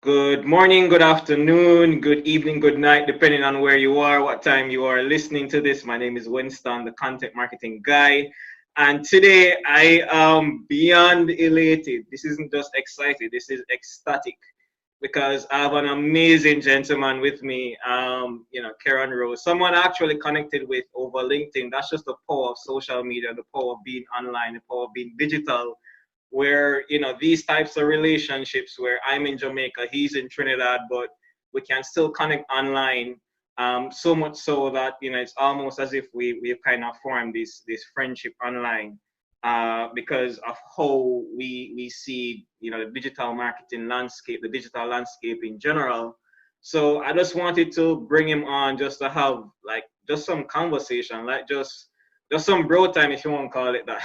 Good morning, good afternoon, good evening, good night, depending on where you are, what time you are listening to this. My name is Winston, the content marketing guy. And today I am beyond elated. This isn't just excited, this is ecstatic because I have an amazing gentleman with me, Keron Rose, someone I actually connected with over LinkedIn. That's just the power of social media, the power of being online, the power of being digital, where these types of relationships where I'm in Jamaica, he's in Trinidad, but we can still connect online. So much so that it's almost as if we've kind of formed this friendship online because of how we see the digital marketing landscape, the digital landscape in general. So I just wanted to bring him on just to have like just some conversation, like just some bro time, if you want to call it that.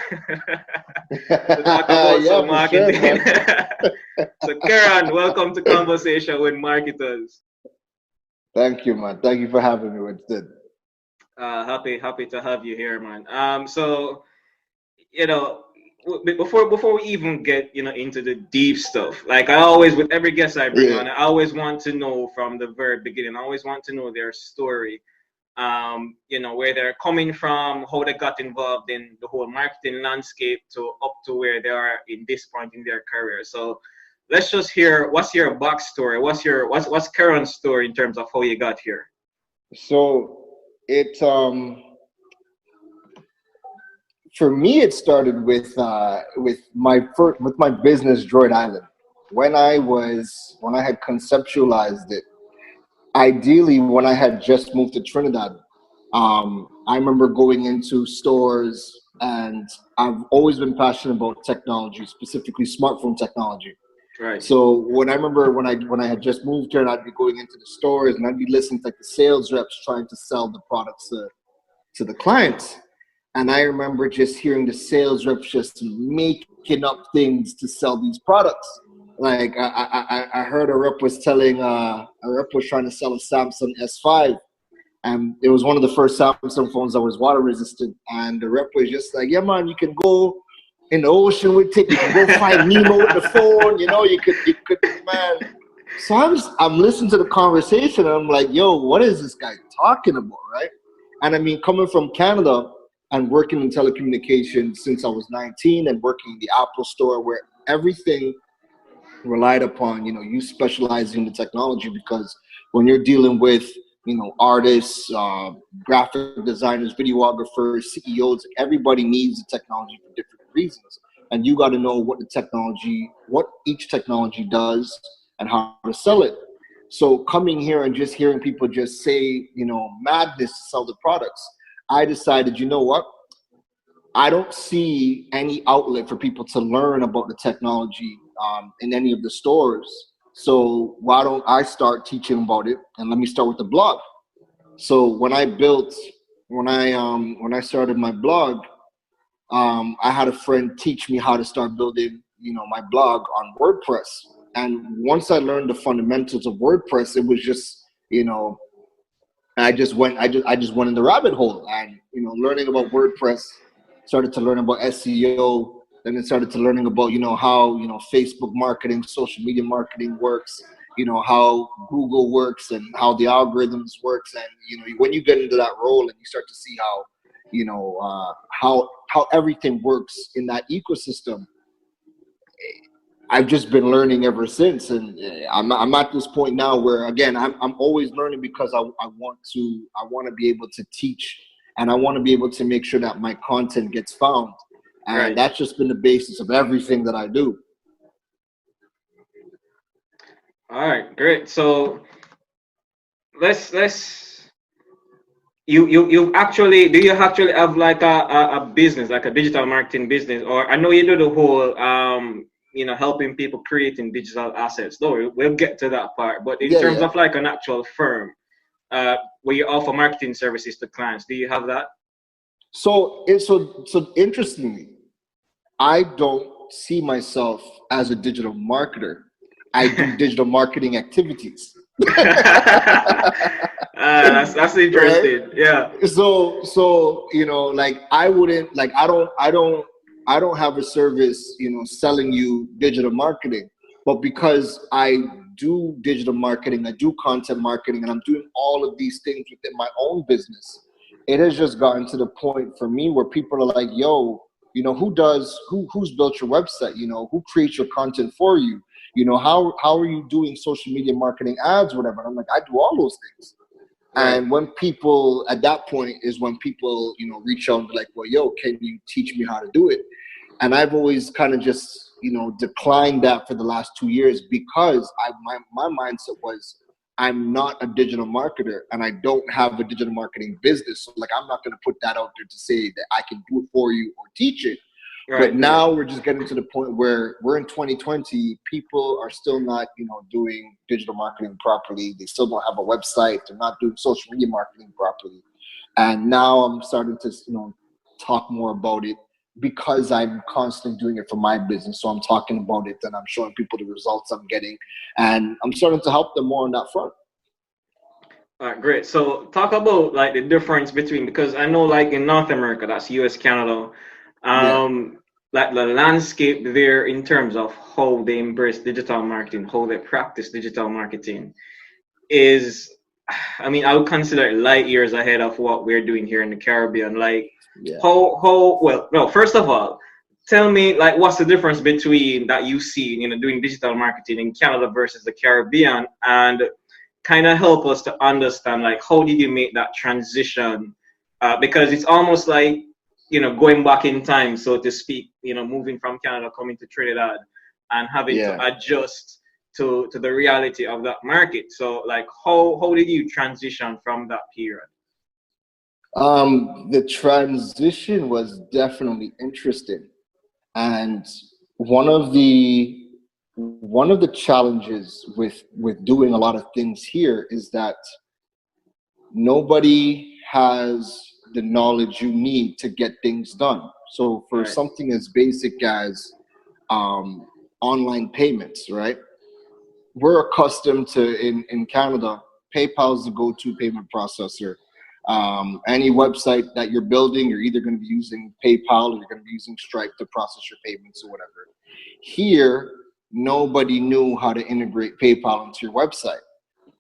To talk about Yeah, some for sure, marketing. man. So, Keron, welcome to Conversation with Marketers. Thank you, man. Thank you for having me, Winston. Happy to have you here, man. So you know, before we even get into the deep stuff, like I always with every guest I bring Yeah. on, I always want to know from the very beginning. I always want to know their story. Where they're coming from, how they got involved in the whole marketing landscape to up to where they are in this point in their career. So let's just hear what's your backstory, what's Karen's story in terms of how you got here. So it for me it started with my business Droid Island. When I had conceptualized it, ideally when I had just moved to Trinidad, I remember going into stores, and I've always been passionate about technology, specifically smartphone technology. Right. So when I remember when I had just moved here, and I'd be going into the stores and I'd be listening to like the sales reps trying to sell the products to the clients. And I remember just hearing the sales reps just making up things to sell these products. Like I heard a rep was trying to sell a Samsung S5, and it was one of the first Samsung phones that was water resistant. And the rep was just like, "Yeah, man, you can go in the ocean with it. You can go find Nemo with the phone. You could, man." So I'm listening to the conversation, and I'm like, "Yo, what is this guy talking about, right?" And I mean, coming from Canada and working in telecommunications since I was 19, and working in the Apple store, where everything relied upon you specializing in the technology, because when you're dealing with artists, graphic designers, videographers, CEOs, everybody needs the technology for different reasons, and you got to know what each technology does and how to sell it. So coming here and just hearing people just say madness to sell the products, I decided, you know what, I don't see any outlet for people to learn about the technology in any of the stores. So why don't I start teaching about it? And let me start with the blog. So when I started my blog, I had a friend teach me how to start building my blog on WordPress. And once I learned the fundamentals of WordPress, it was just I just went in the rabbit hole, and learning about WordPress, started to learn about SEO, then it started to learning about how Facebook marketing, social media marketing works, how Google works and how the algorithms works. And when you get into that role and you start to see how how everything works in that ecosystem, I've just been learning ever since. And I'm at this point now where, again, I'm always learning, because I want to be able to teach, and I want to be able to make sure that my content gets found. And Right. that's just been the basis of everything that I do. All right, great. So let's you actually do you actually have like a business, like a digital marketing business? Or I know you do the whole helping people creating digital assets, though we'll get to that part. But in Yeah, terms yeah. of like an actual firm where you offer marketing services to clients, do you have that? So interestingly, I don't see myself as a digital marketer. I do digital marketing activities. That's Right? interesting. Yeah. So like I wouldn't, like I don't have a service selling you digital marketing, but because I do digital marketing, I do content marketing, and I'm doing all of these things within my own business. It has just gotten to the point for me where people are like, yo, you know, who's built your website? You know, who creates your content for you? You know, how are you doing social media marketing ads, whatever? And I'm like, I do all those things. Right. And when people, at that point is when people, you know, reach out and be like, well, yo, can you teach me how to do it? And I've always kind of just, you know, declined that for the last 2 years because my mindset was, I'm not a digital marketer and I don't have a digital marketing business. So like, I'm not going to put that out there to say that I can do it for you or teach it. Right. But now we're just getting to the point where we're in 2020. People are still not, you know, doing digital marketing properly. They still don't have a website. They're not doing social media marketing properly. And now I'm starting to, you know, talk more about it because I'm constantly doing it for my business. So I'm talking about it and I'm showing people the results I'm getting. And I'm starting to help them more on that front. All right, great. So talk about like the difference between, because I know like in North America, that's US, Canada, like the landscape there in terms of how they embrace digital marketing, how they practice digital marketing is, I mean, I would consider it light years ahead of what we're doing here in the Caribbean. Like well, no, first of all, tell me like what's the difference between that you see, you know, doing digital marketing in Canada versus the Caribbean, and kind of help us to understand like how did you make that transition, because it's almost like, you know, going back in time, so to speak, you know, moving from Canada, coming to Trinidad and having to adjust to the reality of that market. So like how did you transition from that period? The transition was definitely interesting. And one of the challenges with doing a lot of things here is that nobody has the knowledge you need to get things done. So for something as basic as online payments, right? We're accustomed to, in Canada, PayPal is the go-to payment processor. Any website that you're building, you're either going to be using PayPal or you're going to be using Stripe to process your payments or whatever. Here, nobody knew how to integrate PayPal into your website.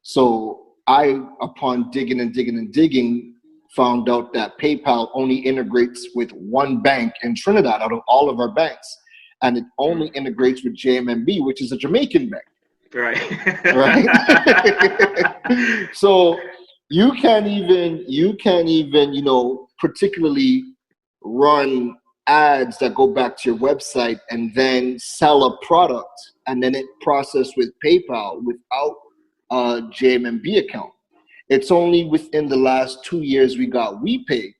So I, upon digging and digging and digging, found out that PayPal only integrates with one bank in Trinidad out of all of our banks. And it only integrates with JMMB, which is a Jamaican bank. Right. So you can't even, you know, particularly run ads that go back to your website and then sell a product and then it processed with PayPal without a JMMB account. It's only within the last 2 years we got WePay,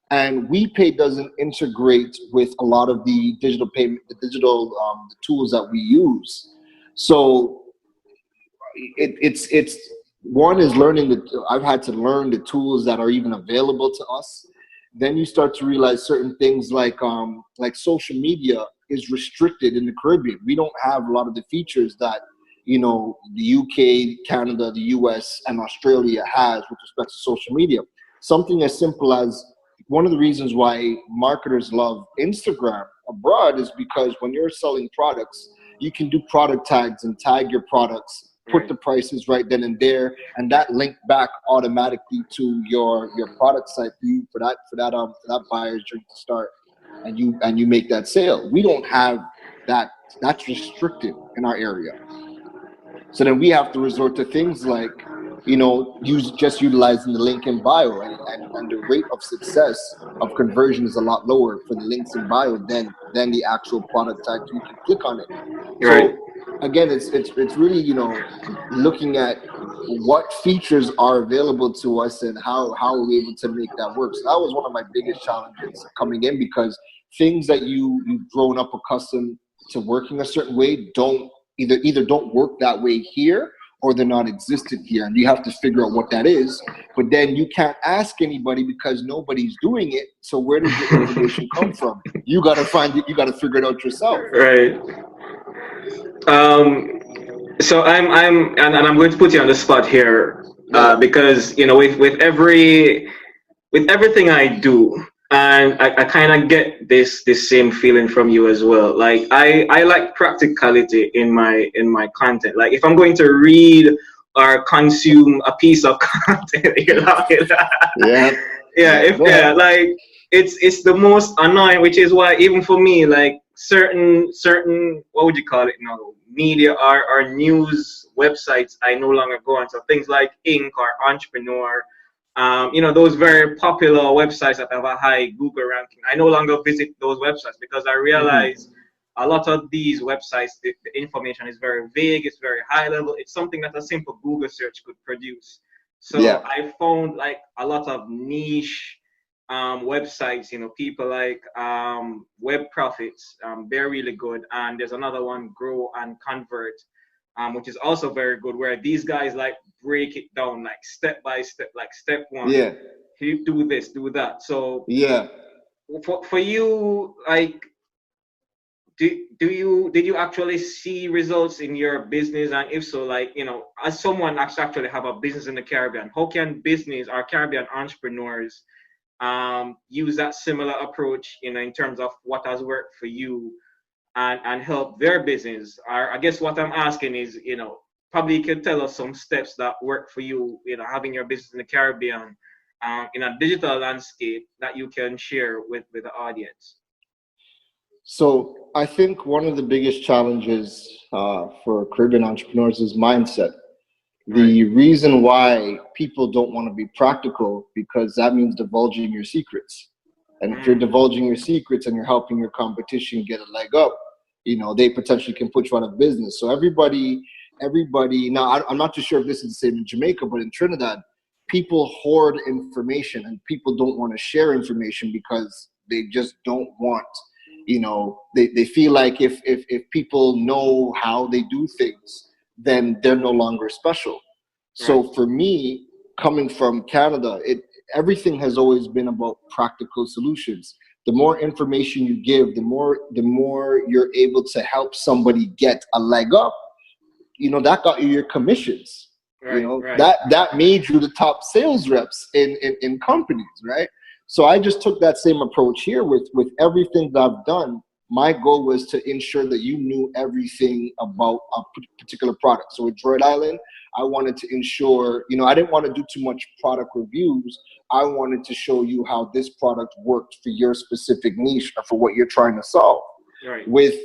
and WePay doesn't integrate with a lot of the digital payment, the tools that we use. So it's one is learning I've had to learn the tools that are even available to us. Then you start to realize certain things like social media is restricted in the Caribbean. We don't have a lot of the features that, you know, the UK, Canada, the US, and Australia has with respect to social media. Something as simple as, one of the reasons why marketers love Instagram abroad is because when you're selling products, you can do product tags and tag your products, put the prices right then and there, and that link back automatically to your product site for that buyer's journey to start, and you make that sale. We don't have that. That's restricted in our area. So then we have to resort to things like, you know, utilizing the link in bio, and the rate of success of conversion is a lot lower for the links in bio than the actual product tag. You can click on it. Right. So again, it's really, you know, looking at what features are available to us and how are we able to make that work. So that was one of my biggest challenges coming in, because things that you've grown up accustomed to working a certain way either don't work that way here, or they're not existed here, and you have to figure out what that is. But then you can't ask anybody because nobody's doing it. So where does the information come from? You got to find it. You got to figure it out yourself. Right. So I'm going to put you on the spot here, because, you know, with everything I do, And I kind of get this same feeling from you as well. Like I like practicality in my content. Like if I'm going to read or consume a piece of content, Yeah. Go ahead. like it's the most annoying, which is why even for me, like certain what would you call it now, media or news websites I no longer go on. So things like Inc. or Entrepreneur, those very popular websites that have a high Google ranking. I no longer visit those websites because I realize a lot of these websites, the information is very vague, it's very high level. It's something that a simple Google search could produce. So Yeah. I found like a lot of niche websites, people like Web Profits, they're really good. And there's another one, Grow and Convert, which is also very good, where these guys like break it down like step by step, like step one, Yeah. you do this, do that. So Yeah. for you, like, did you actually see results in your business? And if so, like, as someone that's actually have a business in the Caribbean, how can business or Caribbean entrepreneurs use that similar approach, in terms of what has worked for you and help their business? Or I guess what I'm asking is, probably you could tell us some steps that work for you, having your business in the Caribbean, in a digital landscape that you can share with the audience. So I think one of the biggest challenges for Caribbean entrepreneurs is mindset. Right. The reason why people don't want to be practical, because that means divulging your secrets. And if you're divulging your secrets and you're helping your competition get a leg up, they potentially can put you out of business. So everybody, now I'm not too sure if this is the same in Jamaica, but in Trinidad, people hoard information and people don't want to share information because they just don't want, they feel like if people know how they do things, then they're no longer special. Right. So for me, coming from Canada, everything has always been about practical solutions. The more information you give, the more you're able to help somebody get a leg up. That got you your commissions. Right. Right. That made you the top sales reps in companies, right? So I just took that same approach here with everything that I've done. My goal was to ensure that you knew everything about a particular product. So with Droid Island, I wanted to ensure, I didn't want to do too much product reviews. I wanted to show you how this product worked for your specific niche or for what you're trying to solve. Right. With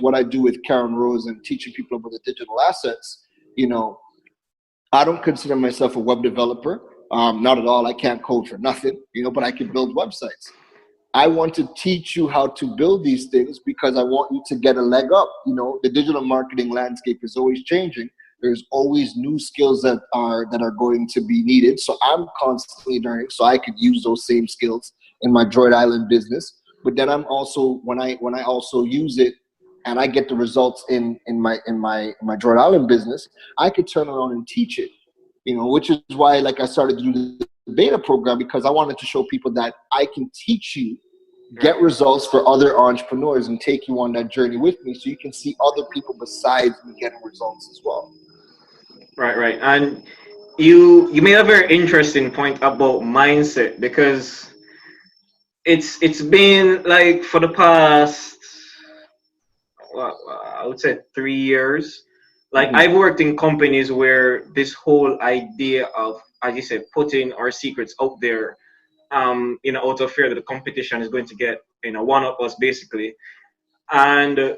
what I do with Keron Rose and teaching people about the digital assets, I don't consider myself a web developer. Not at all. I can't code for nothing, but I can build websites. I want to teach you how to build these things because I want you to get a leg up. The digital marketing landscape is always changing. There's always new skills that are going to be needed. So I'm constantly learning so I could use those same skills in my Droid Island business. But then I'm also, when I also use it and I get the results in my Droid Island business, I could turn around and teach it. Which is why like I started to do the beta program, because I wanted to show people that I can teach you, get results for other entrepreneurs and take you on that journey with me so you can see other people besides me getting results as well. Right. And you made a very interesting point about mindset, because it's been like for the past, well, I would say 3 years. Like I've worked in companies where this whole idea of, as you said, putting our secrets out there, out of fear that the competition is going to get, one of us basically. And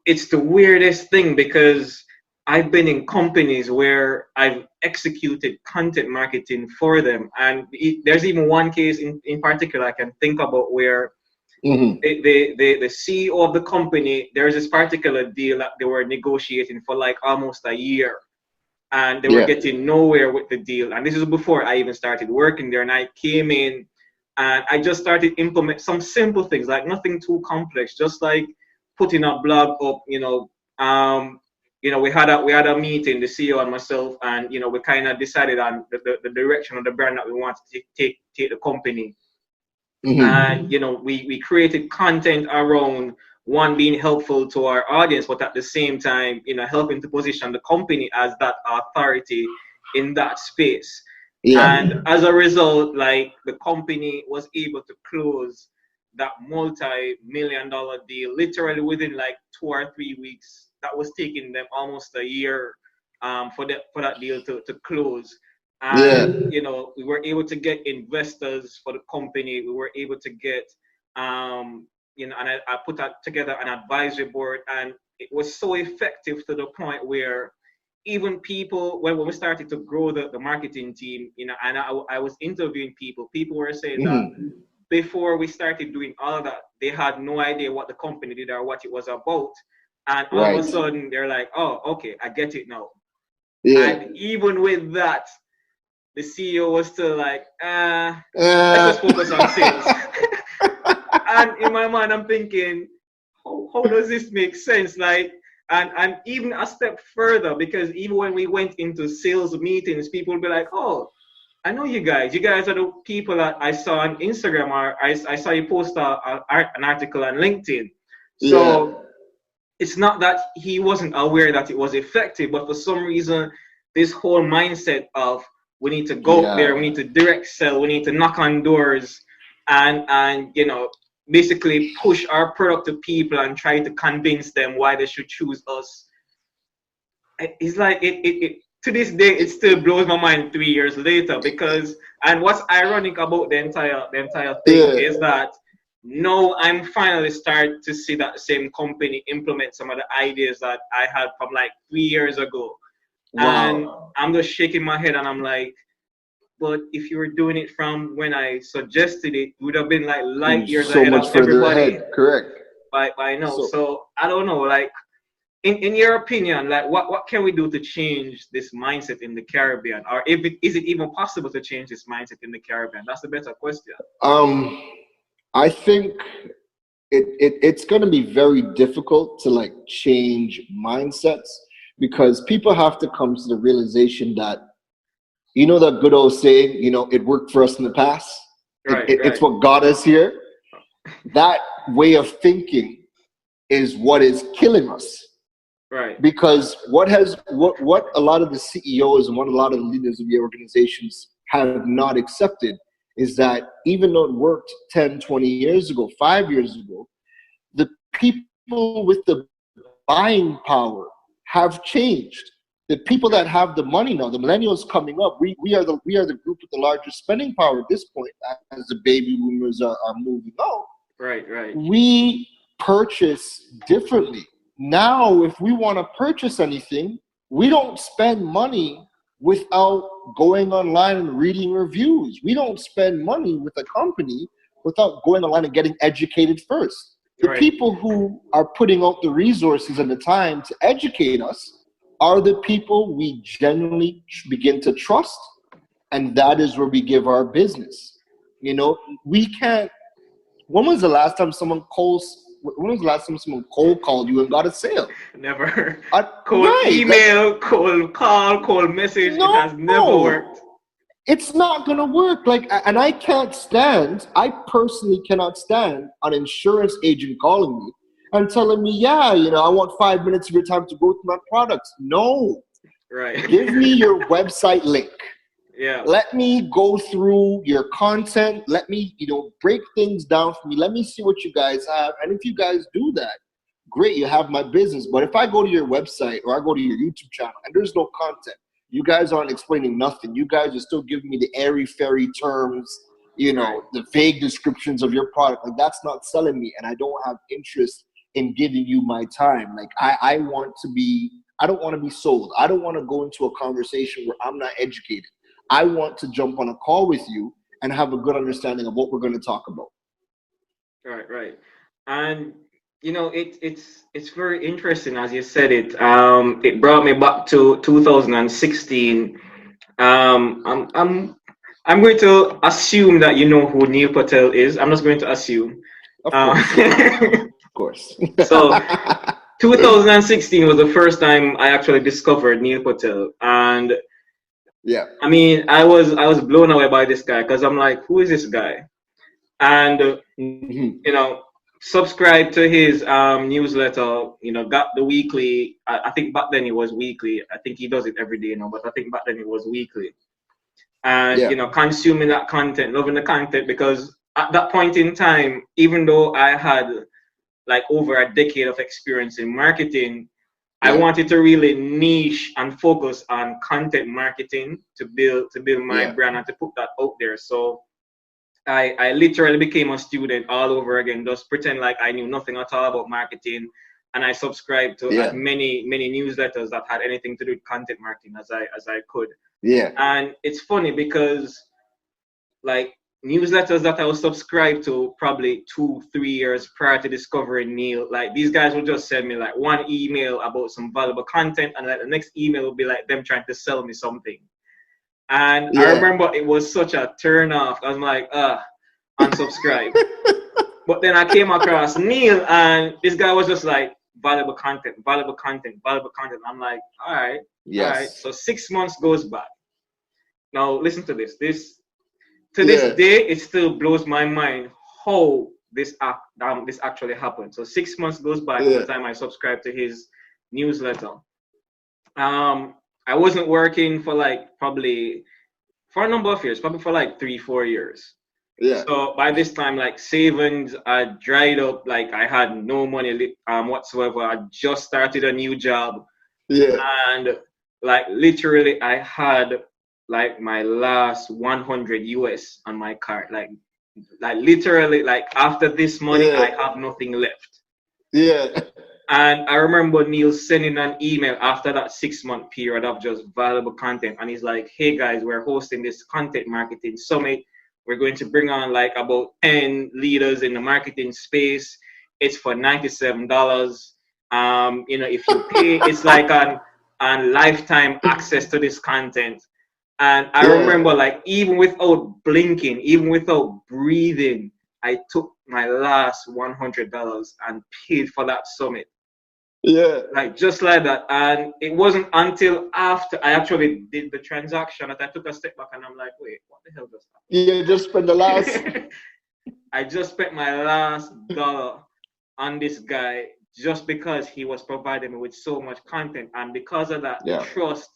it's the weirdest thing, because I've been in companies where I've executed content marketing for them. And there's even one case in particular I can think about where the CEO of the company, there's this particular deal that they were negotiating for like almost a year, and they were getting nowhere with the deal. And this is before I even started working there. And I came in and I just started implement some simple things, like nothing too complex, just like putting a blog up. We had a meeting, the CEO and myself, and we kind of decided on the direction of the brand that we want to take the company. And we created content around one being helpful to our audience, but at the same time, helping to position the company as that authority in that space. Yeah. And as a result, like the company was able to close that multi-million-dollar deal literally within like 2 or 3 weeks. That was taking them almost a year for that deal to close. Yeah. And we were able to get investors for the company. We were able to get and I put that together an advisory board, and it was so effective to the point where even people when we started to grow the marketing team, and I was interviewing people were saying that Hmm. before we started doing all that, they had no idea what the company did or what it was about. And all of a Right. sudden they're like, oh, okay, I get it now. Yeah. And even with that, the CEO was still like, let's Uh, just focus on sales. And in my mind, I'm thinking, how does this make sense? Like, and even a step further, because even when we went into sales meetings, people would be like, oh, I know you guys. You guys are the people that I saw on Instagram, or I saw you post an article on LinkedIn. yeah. So it's not that he wasn't aware that it was effective, but for some reason, this whole mindset of we need to go out there, we Yeah. need to direct sell, we need to knock on doors, and basically push our product to people and try to convince them why they should choose us. It's like it to this day it still blows my mind 3 years later, because and what's ironic about the entire thing Yeah. is that now I'm finally starting to see that same company implement some of the ideas that I had from like 3 years ago. And Wow. I'm just shaking my head and I'm like, but if you were doing it from when I suggested it, you would have been like light years So ahead much of further everybody ahead. Correct. by now. So So I don't know, like in your opinion, like what can we do to change this mindset in the Caribbean? Or is it even possible to change this mindset in the Caribbean? That's the better question. um I think it's going to be very difficult to like change mindsets, because people have to come to the realization that, that good old saying, it worked for us in the past. Right, It's right, what got us here. That way of thinking is what is killing us. right, Because what a lot of the CEOs and what a lot of the leaders of the organizations have not accepted is that even though it worked 10, 20 years ago, 5 years ago, the people with the buying power have changed. The people that have the money now, the millennials coming up, we are the group with the largest spending power at this point, as the baby boomers are moving out. right, right, We purchase differently. Now, if we want to purchase anything, we don't spend money without going online and reading reviews. We don't spend money with a company without going online and getting educated first. The right. people who are putting out the resources and the time to educate us are the people we genuinely begin to trust, and that is where we give our business. We can't. When was the last time When was the last time someone cold called you and got a sale? Never. Cold Right, like, email, cold call, cold message. It has never no, worked. it's not gonna work. Like, and I personally cannot stand an insurance agent calling me and telling me, yeah, I want 5 minutes of your time to go through my products. No, Right. give me your website link. Yeah. Let me go through your content. Let me, break things down for me. Let me see what you guys have. And if you guys do that, great, you have my business. But if I go to your website or I go to your YouTube channel and there's no content, you guys aren't explaining nothing. You guys are still giving me the airy-fairy terms, Right. the vague descriptions of your product. Like, that's not selling me. And I don't have interest in giving you my time. Like, I don't want to be sold. I don't want to go into a conversation where I'm not educated. I want to jump on a call with you and have a good understanding of what we're going to talk about. Right. Right. And it's very interesting as you said it. It brought me back to 2016. I'm going to assume that you know who Neil Patel is. I'm just going to assume. Of Um, course. Of course. so 2016 was the first time I actually discovered Neil Patel, and Yeah. I mean, I was blown away by this guy because I'm like, who is this guy? And Mhm. subscribe to his newsletter. Got the weekly. I think back then it was weekly. I think he does it every day now, but I think back then it was weekly. and consuming that content, loving the content, because at that point in time, even though I had like over a decade of experience in marketing, I wanted to really niche and focus on content marketing to build my brand and to put that out there. So I literally became a student all over again, just pretend like I knew nothing at all about marketing, and I subscribed to as many newsletters that had anything to do with content marketing as I could. Yeah. And it's funny because like newsletters that I was subscribed to probably 2-3 years prior to discovering Neil, like these guys would just send me like one email about some valuable content, and like the next email would be like them trying to sell me something. And I remember it was such a turn off. I was like, unsubscribe. But then I came across Neil, and this guy was just like, valuable content, valuable content, valuable content. I'm like, all right. All right. So 6 months goes by. Now listen to this. This day, it still blows my mind how this actually happened. So 6 months goes by from the time I subscribed to his newsletter. I wasn't working for like probably for a number of years, probably for like 3-4 years. Yeah. So by this time, like savings had dried up. Like I had no money whatsoever. I just started a new job. Yeah. And like literally, I had like my last 100 US on my card. Like literally, like after this money, I have nothing left. Yeah. And I remember Neil sending an email after that 6-month period of just valuable content. And he's like, hey guys, we're hosting this content marketing summit. We're going to bring on like about 10 leaders in the marketing space. It's for $97. If you pay, it's like on lifetime access to this content. And I remember like even without blinking, even without breathing, I took my last $100 and paid for that summit. Yeah. Like just like that. And it wasn't until after I actually did the transaction that I took a step back and I'm like, wait, what the hell just happened? You just spent the last I just spent my last dollar on this guy just because he was providing me with so much content. And because of that trust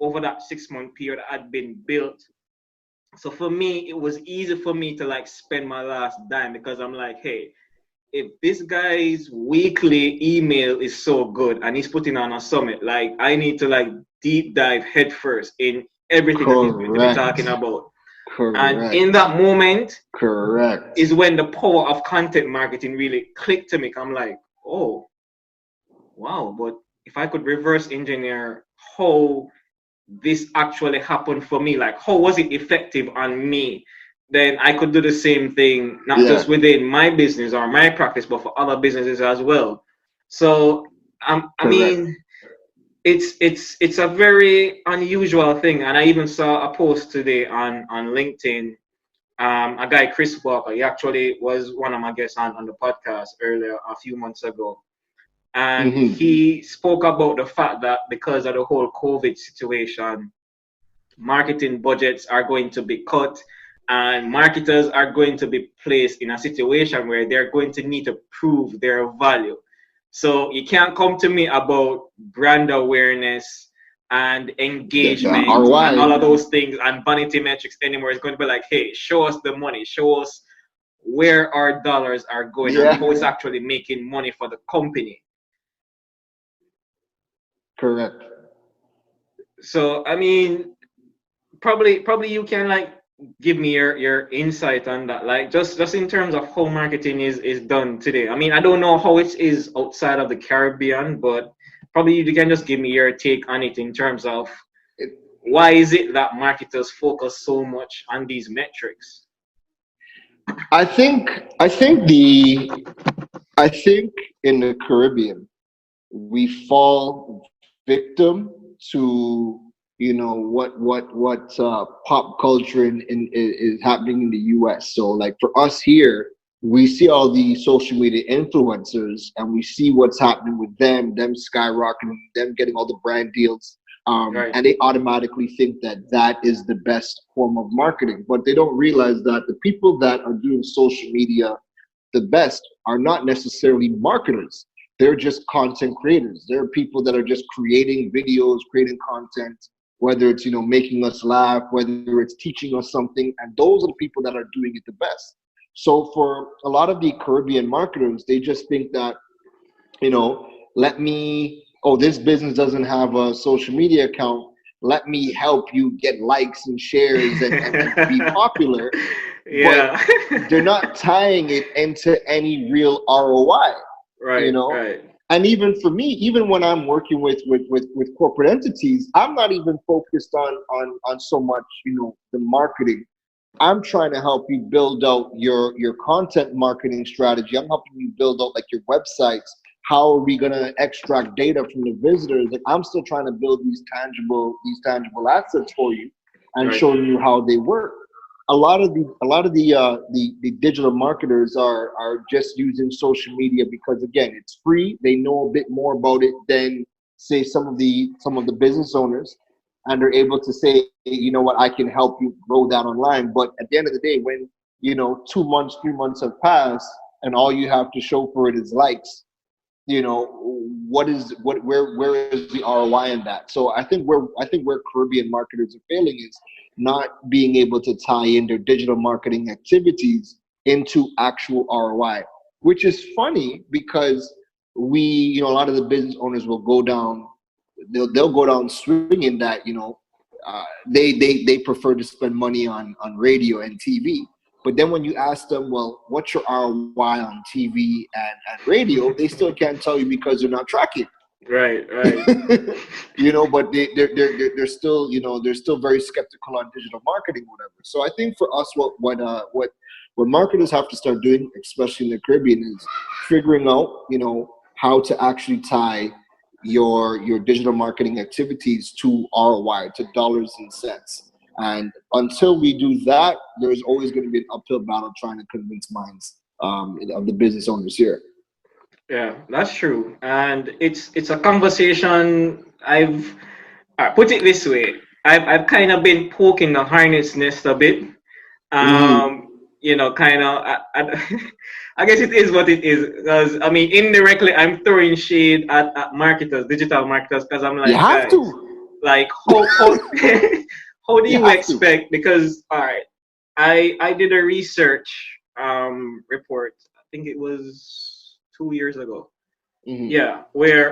over that 6-month period had been built. So for me, it was easy for me to like spend my last dime because I'm like, hey, if this guy's weekly email is so good and he's putting on a summit, like I need to like deep dive headfirst in everything that he's going to be talking about. And in that moment, is when the power of content marketing really clicked to me. I'm like, oh, wow, but if I could reverse engineer how this actually happened for me, like how was it effective on me, then I could do the same thing, not just within my business or my practice, but for other businesses as well. So I mean, it's a very unusual thing. And I even saw a post today on LinkedIn. A guy, Chris Walker, he actually was one of my guests on the podcast earlier a few months ago. And he spoke about the fact that because of the whole COVID situation, marketing budgets are going to be cut and marketers are going to be placed in a situation where they're going to need to prove their value. So you can't come to me about brand awareness and engagement and all of those things and vanity metrics anymore. It's going to be like, hey, show us the money, show us where our dollars are going and how it's actually making money for the company. Correct. So I mean, probably you can like give me your insight on that, like just in terms of how marketing is done today. I mean, I don't know how it is outside of the Caribbean, but probably you can just give me your take on it in terms of why is it that marketers focus so much on these metrics. I think in the Caribbean we fall victim to what pop culture is happening in the US. So like for us here, we see all the social media influencers and we see what's happening with them skyrocketing, them getting all the brand deals. And they automatically think that is the best form of marketing, but they don't realize that the people that are doing social media the best are not necessarily marketers. They're just content creators. There are people that are just creating videos, creating content, whether it's, making us laugh, whether it's teaching us something. And those are the people that are doing it the best. So for a lot of the Caribbean marketers, they just think that, this business doesn't have a social media account. Let me help you get likes and shares and be popular. Yeah. But they're not tying it into any real ROI. Right. Right. And even for me, even when I'm working with corporate entities, I'm not even focused on so much, the marketing. I'm trying to help you build out your content marketing strategy. I'm helping you build out like your websites. How are we gonna extract data from the visitors? Like, I'm still trying to build these tangible assets for you and showing you how they work. A lot of the digital marketers are just using social media because, again, it's free. They know a bit more about it than, say, some of the business owners, and they're able to say, you know what, I can help you grow that online. But at the end of the day, when 2 months, 3 months have passed, and all you have to show for it is likes, where is the ROI in that? So I think where Caribbean marketers are failing is not being able to tie in their digital marketing activities into actual ROI, which is funny because a lot of the business owners will go down, they'll go down swinging that, they prefer to spend money on radio and TV. But then when you ask them, well, what's your ROI on TV and radio, they still can't tell you because they're not tracking. Right. But they're still, they're still very skeptical on digital marketing, whatever. So I think for us, what marketers have to start doing, especially in the Caribbean, is figuring out, how to actually tie your digital marketing activities to ROI, to dollars and cents. And until we do that, there's always going to be an uphill battle trying to convince minds of the business owners here. Yeah, that's true. And it's a conversation. I've put it this way. I've kind of been poking the hornet's nest a bit. Kind of. I guess it is what it is. Because indirectly, I'm throwing shade at marketers, digital marketers, because I'm like, you have to. Like, how do you expect? Because, all right, I did a research report. I think it was 2 years ago. Mm-hmm. Yeah,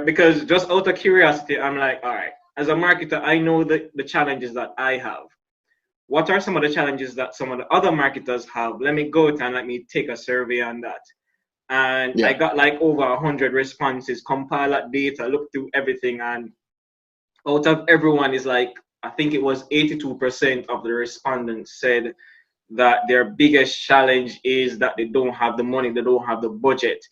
because just out of curiosity, I'm like, all right, as a marketer, I know the challenges that I have. What are some of the challenges that some of the other marketers have? Let me go and let me take a survey on that. And I got like over 100 responses, compile that data, look through everything, and out of everyone is like, I think it was 82% of the respondents said that their biggest challenge is that they don't have the money, they don't have the budget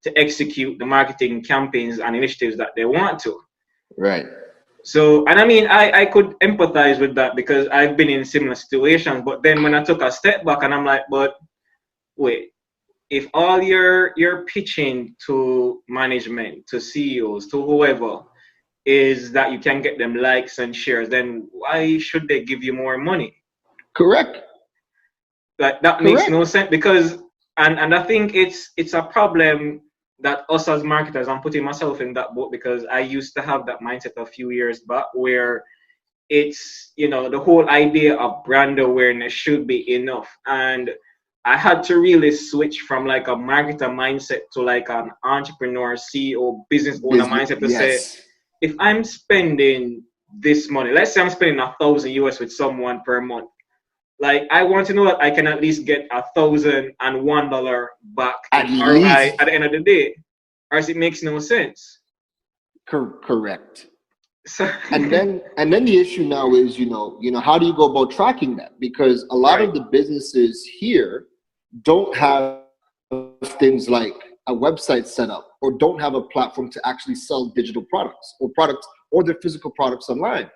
to execute the marketing campaigns and initiatives that they want to. Right. So, and I could empathize with that because I've been in similar situations. But then when I took a step back and I'm like, but wait, if all you're pitching to management, to CEOs, to whoever, is that you can get them likes and shares, then why should they give you more money? Correct. Like, that makes no sense, because and I think it's a problem that us as marketers, I'm putting myself in that boat because I used to have that mindset a few years back where it's, the whole idea of brand awareness should be enough. And I had to really switch from like a marketer mindset to like an entrepreneur, CEO, business owner mindset to say, if I'm spending this money, let's say I'm spending $1,000 with someone per month, like, I want to know that I can at least get $1,001 back at the end of the day, or else it makes no sense. Correct. So and then the issue now is, how do you go about tracking that? Because a lot of the businesses here don't have things like a website set up, or don't have a platform to actually sell digital products or their physical products online.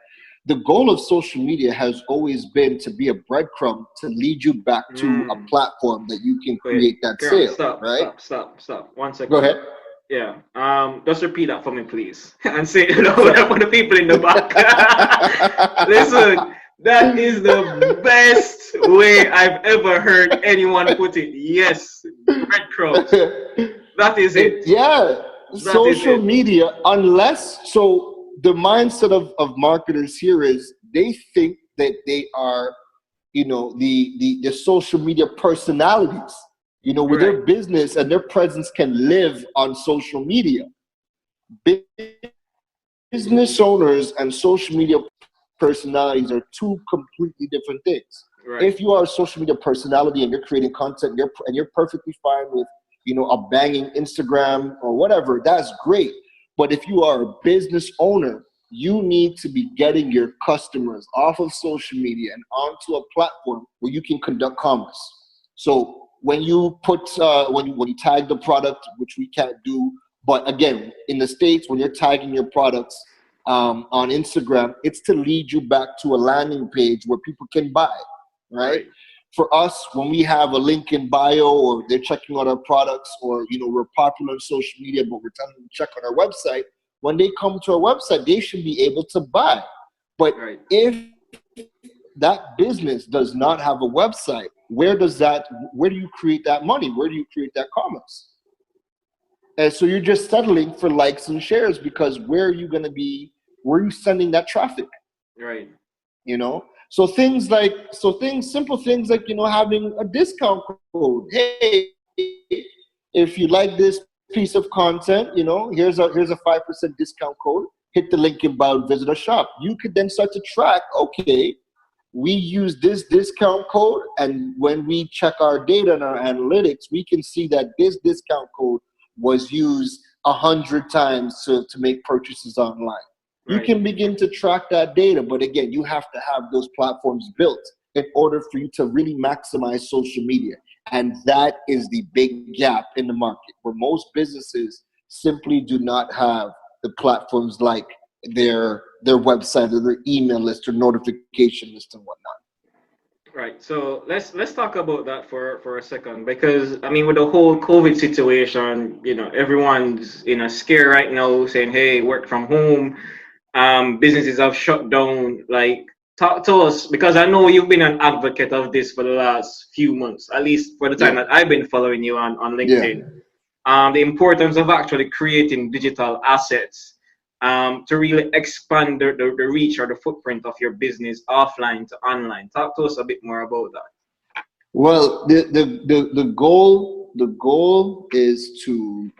The goal of social media has always been to be a breadcrumb to lead you back to a platform that you can create that sale. Stop. 1 second. Go ahead. Yeah. Just repeat that for me, please, and say it loud for the people in the back. Listen, that is the best way I've ever heard anyone put it. Yes, breadcrumbs. That is it. Yeah, social media, unless the mindset of marketers here is they think that they are, the social media personalities, where their business and their presence can live on social media. Business owners and social media personalities are two completely different things. Right. If you are a social media personality and you're creating content, and you're perfectly fine with, a banging Instagram or whatever, that's great. But if you are a business owner, you need to be getting your customers off of social media and onto a platform where you can conduct commerce. So when you put, when you tag the product, which we can't do, but again, in the States, when you're tagging your products on Instagram, it's to lead you back to a landing page where people can buy, right? For us, when we have a link in bio or they're checking out our products, or, we're popular on social media, but we're telling them to check on our website, when they come to our website, they should be able to buy. But if that business does not have a website, where do you create that money? Where do you create that commerce? And so you're just settling for likes and shares, because where are you sending that traffic? Right. So simple things like, having a discount code. Hey, if you like this piece of content, here's a 5% discount code. Hit the link in bio, visit our shop. You could then start to track, okay, we use this discount code, and when we check our data and our analytics, we can see that this discount code was used 100 times to make purchases online. You can begin to track that data, but again, you have to have those platforms built in order for you to really maximize social media. And that is the big gap in the market, where most businesses simply do not have the platforms like their website or their email list or notification list and whatnot. Right. So let's talk about that for a second, because I mean, with the whole COVID situation, everyone's in a scare right now, saying, "Hey, work from home." Businesses have shut down. Like, talk to us, because I know you've been an advocate of this for the last few months, at least for the time that I've been following you on LinkedIn. The importance of actually creating digital assets to really expand the reach or the footprint of your business offline to online. Talk to us a bit more about that. Well, the goal is to,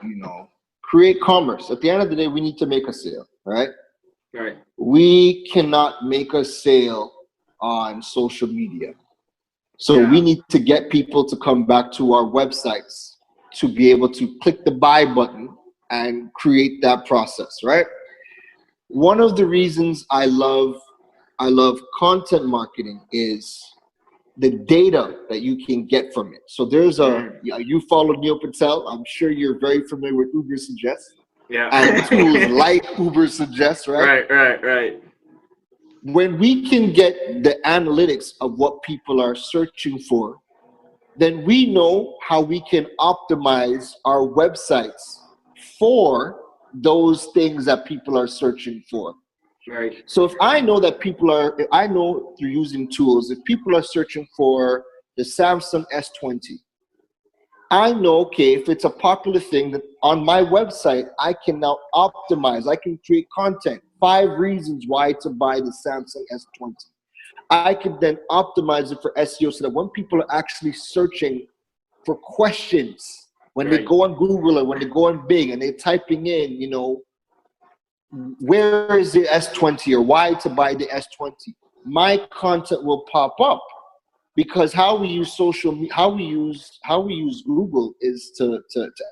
create commerce. At the end of the day, we need to make a sale, right? Right. We cannot make a sale on social media. So we need to get people to come back to our websites to be able to click the buy button and create that process, right? One of the reasons I love content marketing is the data that you can get from it. So there's you follow Neil Patel. I'm sure you're very familiar with Uber Suggest. Yeah. And tools like Uber Suggest, right? Right. When we can get the analytics of what people are searching for, then we know how we can optimize our websites for those things that people are searching for. Right. So if I know that I know through using tools, if people are searching for the Samsung S20, I know, okay, if it's a popular thing, that on my website, I can now optimize. I can create content, 5 reasons why to buy the Samsung S20. I can then optimize it for SEO so that when people are actually searching for questions, when they go on Google or when they go on Bing and they're typing in, where is the S20 or why to buy the S20, my content will pop up. Because how we use how we use Google is to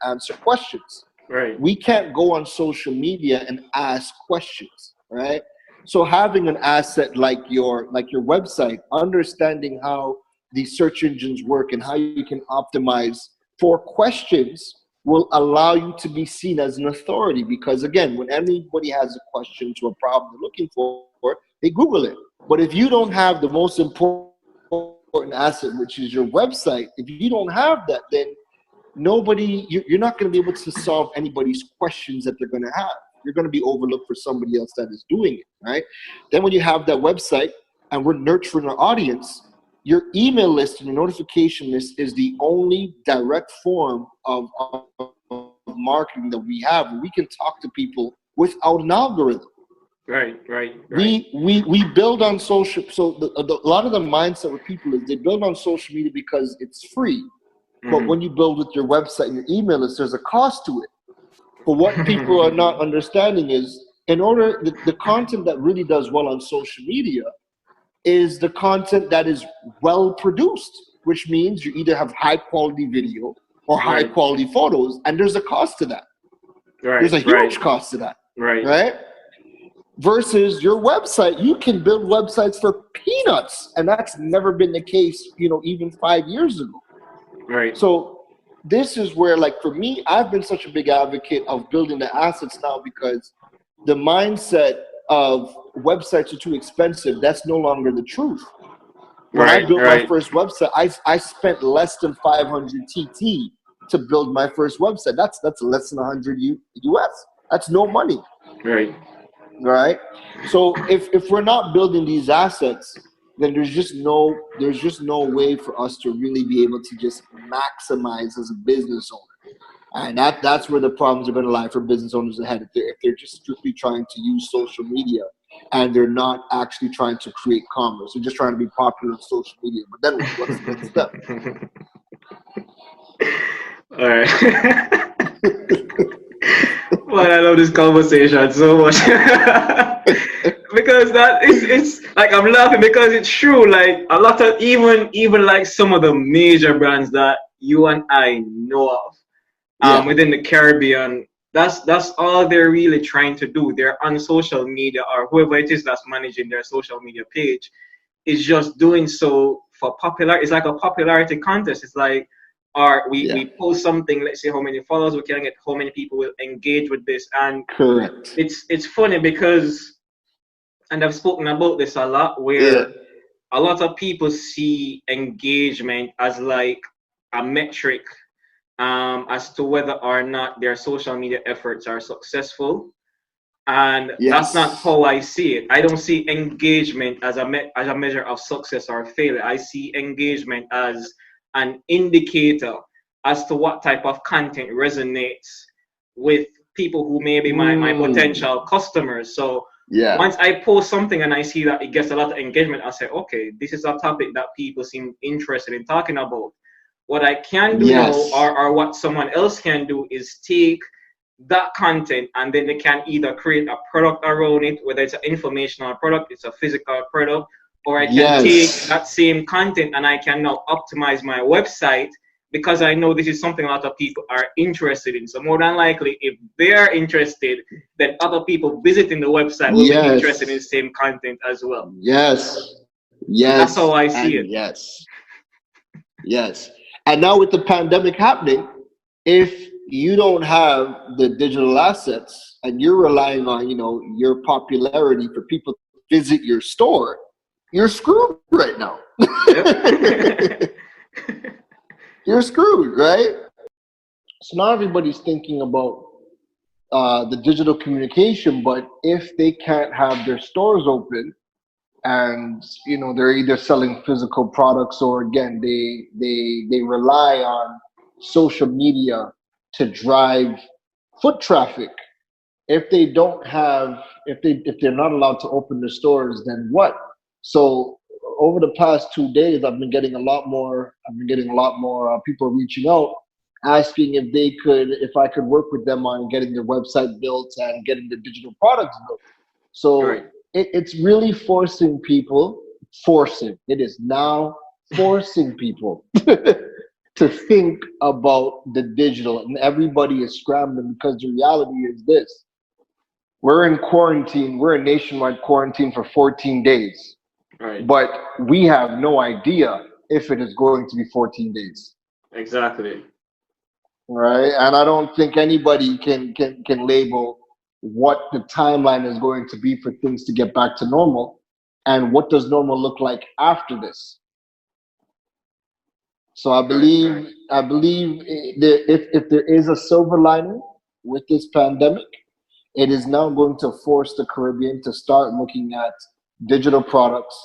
answer questions. Right. We can't go on social media and ask questions, right? So having an asset like your website, understanding how the search engines work and how you can optimize for questions will allow you to be seen as an authority. Because again, when anybody has a question to a problem they're looking for, they Google it. But if you don't have the most important asset, which is your website, if you don't have that, then you're not going to be able to solve anybody's questions that they're going to have. You're going to be overlooked for somebody else that is doing it, right? Then when you have that website and we're nurturing our audience, your email list and your notification list is the only direct form of marketing that we have. We can talk to people without an algorithm. Right, right, right. We build on social. So a lot of the mindset with people is they build on social media because it's free. But when you build with your website and your email list, there's a cost to it. But what people are not understanding is, in order the content that really does well on social media is the content that is well produced, which means you either have high quality video or high Right, quality photos, and there's a cost to that. There's right, a right, huge cost to that, right, right? Versus your website, you can build websites for peanuts, and that's never been the case, even 5 years ago. right. So this is where, like, for me, I've been such a big advocate of building the assets now, because the mindset of websites are too expensive, that's no longer the truth. When I Right, built my right, first website, I spent less than 500 TT to build my first website. That's less than 100 US. That's no money, right. right? So if we're not building these assets, then there's just no way for us to really be able to just maximize as a business owner. And that's where the problems are going to lie for business owners ahead. If they're just strictly trying to use social media and they're not actually trying to create commerce, they're just trying to be popular on social media. But then what's the next step? All right. Well, I love this conversation so much. Because that is, it's like I'm laughing because it's true. Like a lot of even like some of the major brands that you and I know of, Yeah. within the Caribbean, that's all they're really trying to do. They're on social media, or whoever it is that's managing their social media page is just doing so for popular. It's like a popularity contest. It's like, or we post something, let's see how many followers we can get, how many people will engage with this. And Correct. it's funny because, and I've spoken about this a lot, where a lot of people see engagement as like a metric, as to whether or not their social media efforts are successful. And that's not how I see it. I don't see engagement as as a measure of success or failure. I see engagement as an indicator as to what type of content resonates with people who may be my potential customers. So once I post something and I see that it gets a lot of engagement, I say, okay, this is a topic that people seem interested in talking about. What I can do now, or what someone else can do, is take that content and then they can either create a product around it, whether it's an informational product, it's a physical product, or I can take that same content and I can now optimize my website, because I know this is something a lot of people are interested in. So more than likely, if they're interested, then other people visiting the website will be interested in the same content as well. Yes. That's how I see it. Yes. And now with the pandemic happening, if you don't have the digital assets and you're relying on, your popularity for people to visit your store, you're screwed right now. You're screwed, right? So now everybody's thinking about the digital communication, but if they can't have their stores open and they're either selling physical products, or again they rely on social media to drive foot traffic. If they don't have, if they're not allowed to open their stores, then what? So over the past 2 days, I've been getting a lot more people reaching out, asking if I could work with them on getting their website built and getting the digital products built. So it's really forcing people. It is now forcing people to think about the digital, and everybody is scrambling, because the reality is this: we're in quarantine. We're in nationwide quarantine for 14 days. Right. But we have no idea if it is going to be 14 days. Exactly. Right? And I don't think anybody can label what the timeline is going to be for things to get back to normal, and what does normal look like after this. So I believe if there is a silver lining with this pandemic, it is now going to force the Caribbean to start looking at digital products,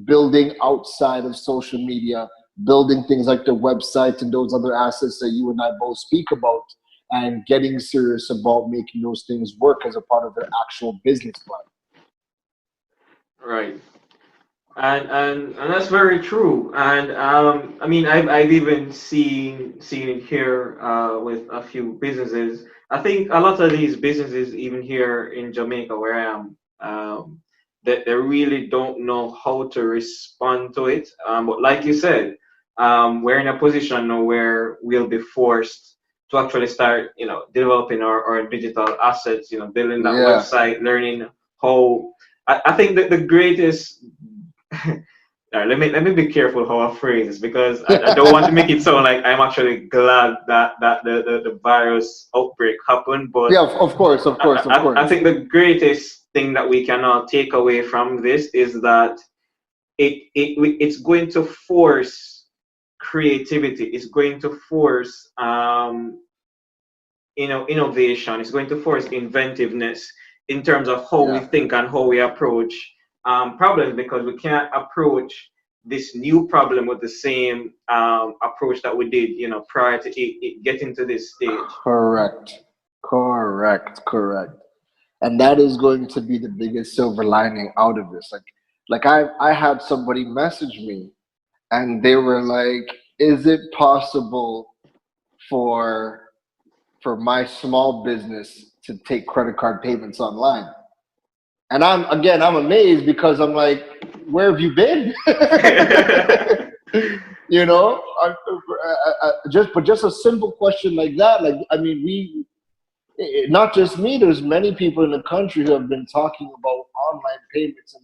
building outside of social media, building things like the website and those other assets that you and I both speak about, and getting serious about making those things work as a part of their actual business plan. Right. And that's very true. And I mean, I've even seen it here with a few businesses. I think a lot of these businesses, even here in Jamaica, where I am, that they really don't know how to respond to it. But like you said, we're in a position now where we'll be forced to actually start, developing our digital assets. Building that Yeah. website, learning how. I think that the greatest let me be careful how I phrase this because I don't want to make it sound like I'm actually glad that the virus outbreak happened, but Yeah, of course, of course, of I course. think the greatest thing that we can all take away from this is that it's going to force creativity. It's going to force innovation. It's going to force inventiveness in terms of how we Yeah. think and how we approach problems because we can't approach this new problem with the same approach that we did, prior to it getting to this stage. Correct. Correct. Correct. And that is going to be the biggest silver lining out of this. Like I had somebody message me and they were like, is it possible for my small business to take credit card payments online? And I'm amazed because I'm like, where have you been? You know, just a simple question like that. Like, I mean, not just me. There's many people in the country who have been talking about online payments and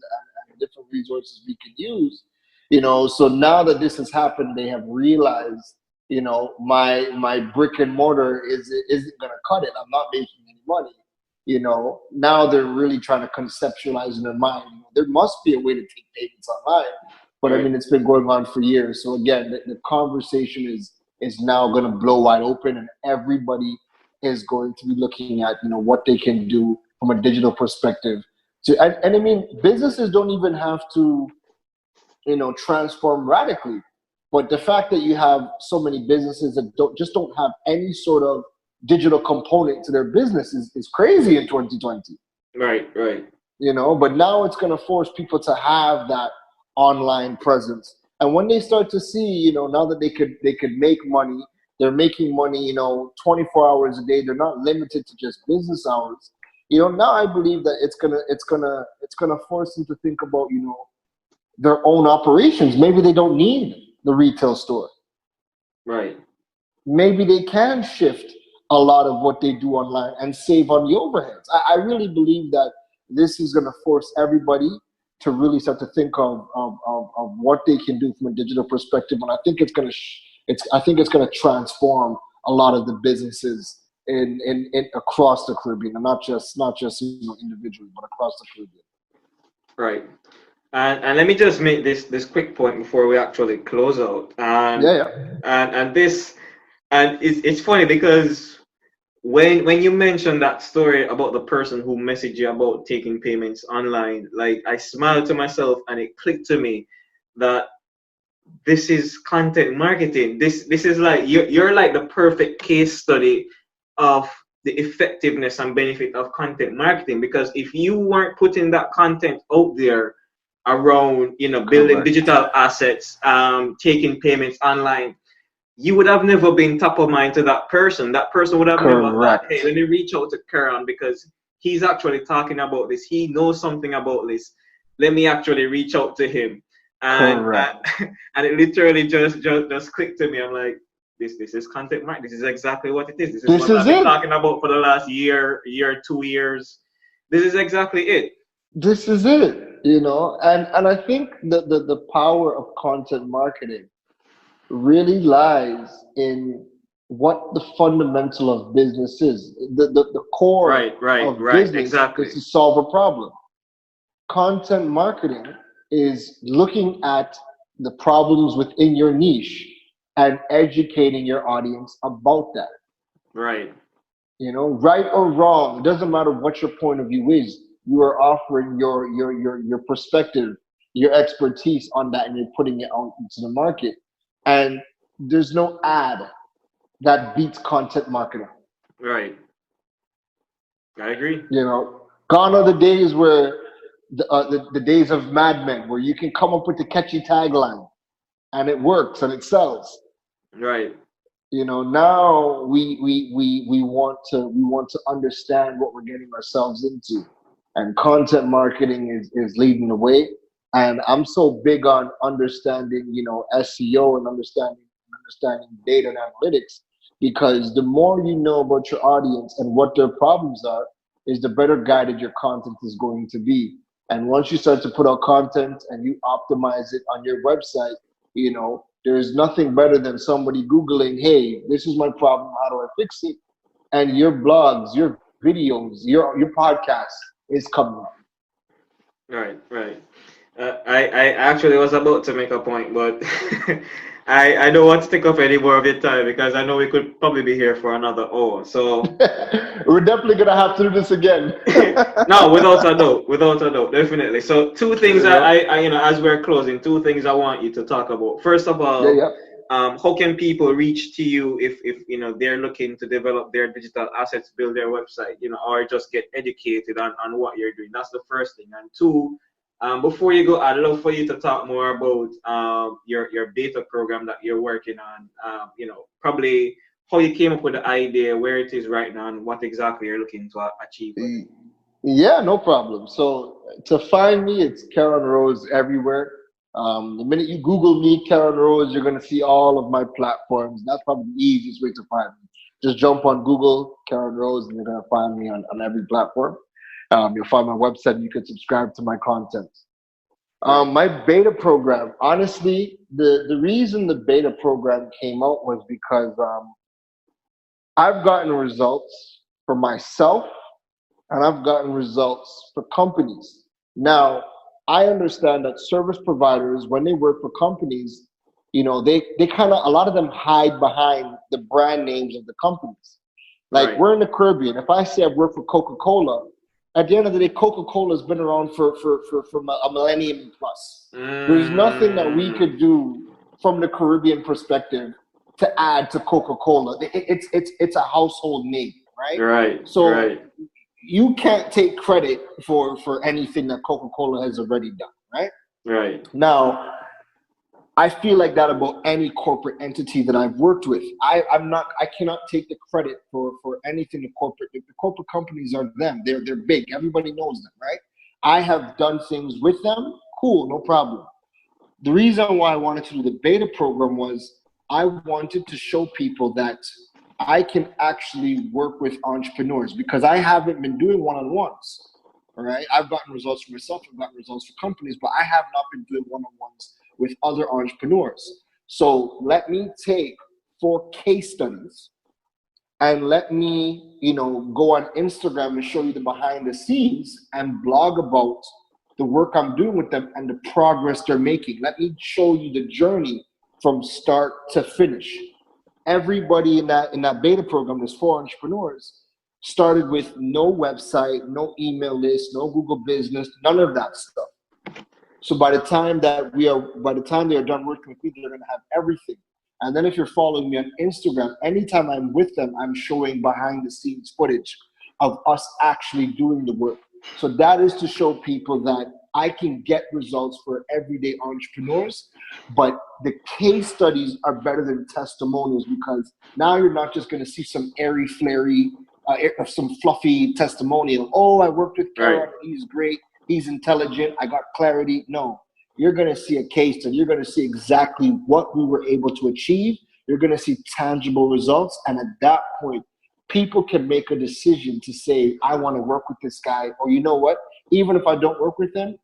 different resources we can use. You know, so now that this has happened, they have realized, my brick and mortar isn't going to cut it. I'm not making any money. You know, now they're really trying to conceptualize in their mind. There must be a way to take payments online, but I Right, mean, it's been going on for years. So again, the conversation is now going to blow wide open, and everybody is going to be looking at what they can do from a digital perspective. And I mean, businesses don't even have to transform radically, but the fact that you have so many businesses that don't have any sort of digital component to their business is crazy in 2020. right, right, But now it's going to force people to have that online presence, and when they start to see, now that they could make money, they're making money 24 hours a day, they're not limited to just business hours. Now I believe that it's gonna force them to think about their own operations. Maybe they don't need the retail store. right. Maybe they can shift a lot of what they do online and save on the overheads. I really believe that this is going to force everybody to really start to think of what they can do from a digital perspective, and I think it's going to transform a lot of the businesses in across the Caribbean, and not just individually, but across the Caribbean. Right. And let me just make this quick point before we actually close out. Yeah, yeah. And this and it's funny because when you mentioned that story about the person who messaged you about taking payments online, like I smiled to myself and it clicked to me that this is content marketing. This is like you're like the perfect case study of the effectiveness and benefit of content marketing because if you weren't putting that content out there around building Correct. digital assets, taking payments online, you would have never been top of mind to that person. That person would have never thought, hey, Correct. let me reach out to Keron because he's actually talking about this. He knows something about this. Let me actually reach out to him. And Correct. and it literally just clicked to me. I'm like, this is content marketing. This is exactly what it is. This is This what is I've been it. talking about for the last year, 2 years. This is exactly it. This is it. And I think the power of content marketing really lies in what the fundamental of business is. The core Right, right, of right. business is Exactly. to solve a problem. Content marketing is looking at the problems within your niche and educating your audience about that. Right, Right or wrong, it doesn't matter what your point of view is. You are offering your perspective, your expertise on that, and you're putting it out into the market. And there's no ad that beats content marketing. right. I agree. Gone are the days where the days of Mad Men, where you can come up with a catchy tagline and it works and it sells. Right. Now we want to understand what we're getting ourselves into, and content marketing is leading the way. And I'm so big on understanding, SEO, and understanding data and analytics, because the more you know about your audience and what their problems are, is the better guided your content is going to be. And once you start to put out content and you optimize it on your website, there's nothing better than somebody Googling, hey, this is my problem, how do I fix it? And your blogs, your videos, your podcast is coming up. Right. I actually was about to make a point, but I don't want to take up any more of your time, because I know we could probably be here for another hour. So we're definitely gonna have to do this again. No, without a doubt, definitely. So two things I as we're closing, two things I want you to talk about. First of all, how can people reach to you if they're looking to develop their digital assets, build their website, or just get educated on what you're doing? That's the first thing. And two, before you go, I'd love for you to talk more about your beta program that you're working on. Probably how you came up with the idea, where it is right now, and what exactly you're looking to achieve with it. Yeah, no problem. So to find me, it's Keron Rose everywhere. The minute you Google me, Keron Rose, you're going to see all of my platforms. That's probably the easiest way to find me. Just jump on Google, Keron Rose, and you're going to find me on every platform. You'll find my website, and you can subscribe to my content. My beta program, honestly, the reason the beta program came out was because I've gotten results for myself, and I've gotten results for companies. Now, I understand that service providers, when they work for companies, they kind of, a lot of them hide behind the brand names of the companies. Like, we're in the Caribbean. If I say I've worked for Coca-Cola, at the end of the day, Coca-Cola has been around for a millennium plus. There's nothing that we could do from the Caribbean perspective to add to Coca-Cola. It's a household name, right? Right. So you can't take credit for anything that Coca-Cola has already done, right? Right. Now, I feel like that about any corporate entity that I've worked with. I cannot take the credit for anything the corporate companies are them. They're big. Everybody knows them, right? I have done things with them. Cool, no problem. The reason why I wanted to do the beta program was I wanted to show people that I can actually work with entrepreneurs, because I haven't been doing one-on-ones. All right, I've gotten results for myself, I've gotten results for companies, but I have not been doing one-on-ones with other entrepreneurs. So let me take 4 case studies and let me, go on Instagram and show you the behind the scenes and blog about the work I'm doing with them and the progress they're making. Let me show you the journey from start to finish. Everybody in that beta program, there's 4 entrepreneurs, started with no website, no email list, no Google Business, none of that stuff. So by the time they are done working with me, they're going to have everything. And then if you're following me on Instagram, anytime I'm with them, I'm showing behind the scenes footage of us actually doing the work. So that is to show people that I can get results for everyday entrepreneurs, but the case studies are better than testimonials, because now you're not just going to see some airy, flary, some fluffy testimonial. Oh, I worked with Keron, right. He's great. He's intelligent. I got clarity. No, you're going to see a case study. You're going to see exactly what we were able to achieve. You're going to see tangible results. And at that point, people can make a decision to say, I want to work with this guy. Or you know what? Even if I don't work with him,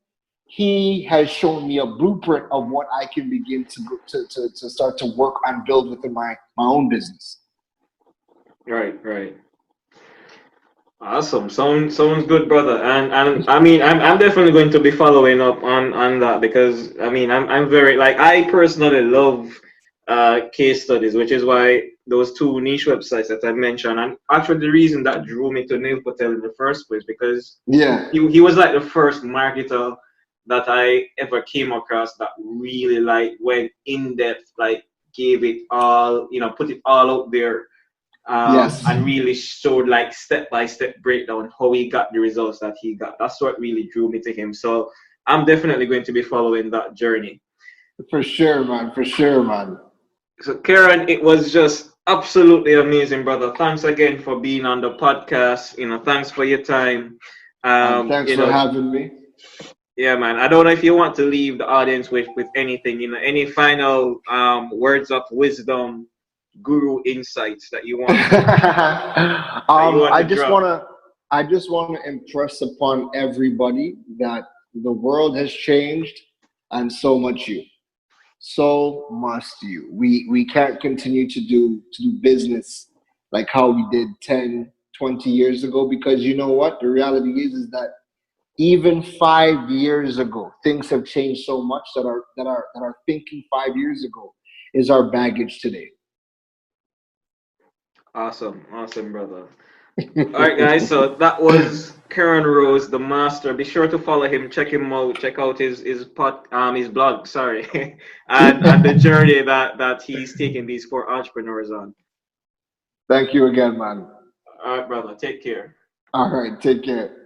he has shown me a blueprint of what I can begin to start to work and build within my own business. Right. Awesome. Sounds good, brother. And I mean, I'm definitely going to be following up on that, because I mean, I'm very, like, I personally love case studies, which is why those 2 niche websites that I mentioned, and actually the reason that drew me to Neil Patel in the first place, because he was like the first marketer that I ever came across that really like went in depth, like gave it all, put it all out there. Yes, and really showed like step by step breakdown how he got the results that he got. That's what really drew me to him. So I'm definitely going to be following that journey. for sure, man. For sure, man. So Keron, it was just absolutely amazing, brother. Thanks again for being on the podcast. Thanks for your time. And Um, thanks you for know, having me. yeah, man. I don't know if you want to leave the audience with anything. Any final words of wisdom, guru insights that you want I to just drop. wanna impress upon everybody that the world has changed, and so much you. So must you. We can't continue to do business like how we did 10, 20 years ago, because you know what? The reality is that even 5 years ago, things have changed so much that our thinking 5 years ago is our baggage today. Awesome, awesome, brother. All right, guys. So that was Keron Rose, the master. Be sure to follow him, check him out, check out his blog. Sorry, and the journey that he's taking these four entrepreneurs on. Thank you again, man. All right, brother. Take care. All right, take care.